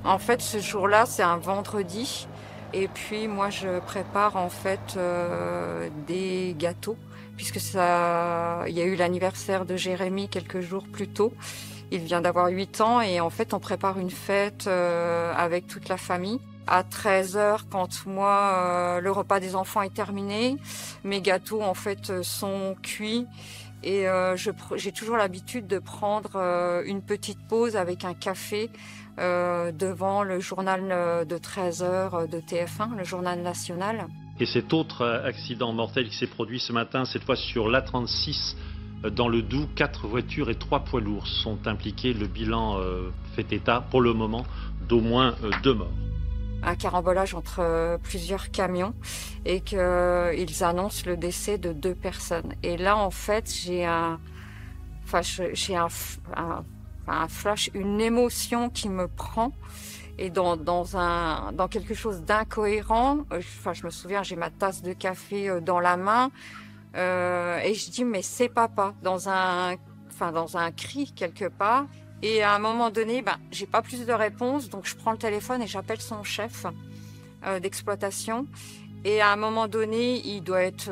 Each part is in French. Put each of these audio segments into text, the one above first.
En fait, ce jour-là, c'est un vendredi et puis moi, je prépare en fait, des gâteaux puisque ça il y a eu l'anniversaire de Jérémie quelques jours plus tôt. Il vient d'avoir 8 ans et en fait, on prépare une fête, avec toute la famille. À 13 heures, quand moi, le repas des enfants est terminé, mes gâteaux en fait, sont cuits et j'ai toujours l'habitude de prendre, une petite pause avec un café, devant le journal, de 13 heures de TF1, le journal national. Et cet autre accident mortel qui s'est produit ce matin, cette fois sur l'A36 dans le Doubs, 4 voitures et 3 poids lourds sont impliqués. Le bilan fait état pour le moment d'au moins 2 morts. Un carambolage entre, plusieurs camions et qu'ils annoncent le décès de 2 personnes. Et là, en fait, j'ai un flash, une émotion qui me prend et dans quelque chose d'incohérent. Je me souviens, j'ai ma tasse de café, dans la main, et je dis: «Mais c'est papa», dans un cri quelque part. Et à un moment donné, ben, j'ai pas plus de réponse, donc je prends le téléphone et j'appelle son chef, d'exploitation. Et à un moment donné, il doit être,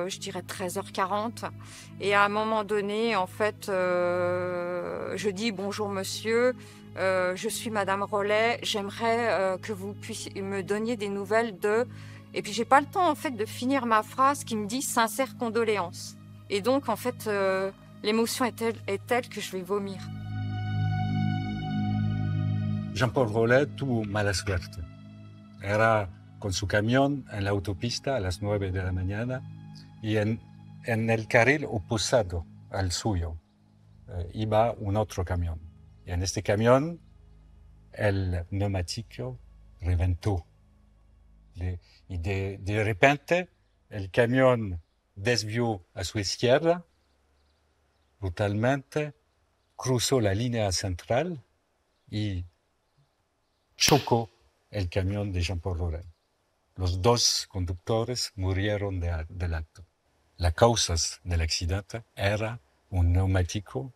je dirais 13h40. Et à un moment donné, en fait, je dis: «Bonjour monsieur, je suis madame Rollet, j'aimerais, que vous puissiez me donniez des nouvelles de...» Et puis j'ai pas le temps en fait de finir ma phrase qui me dit: «Sincères condoléances». Et donc en fait, l'émotion est telle que je vais vomir. Jean-Paul Rollet tuvo mala suerte. Era con su camión en la autopista a las 9 de la mañana y en el carril opuesto al suyo iba un otro camión. Y en este camión el neumático reventó. Y de repente el camión desvió a su izquierda brutalmente, cruzó la línea central y chocó el camión de Jean-Paul Rollet. Los 2 conductores murieron del acto. La causa del accidente era un neumático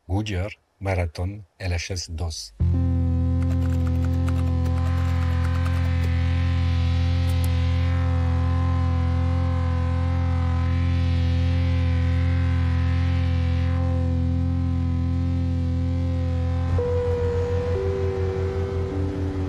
Goodyear Marathon LHS 2.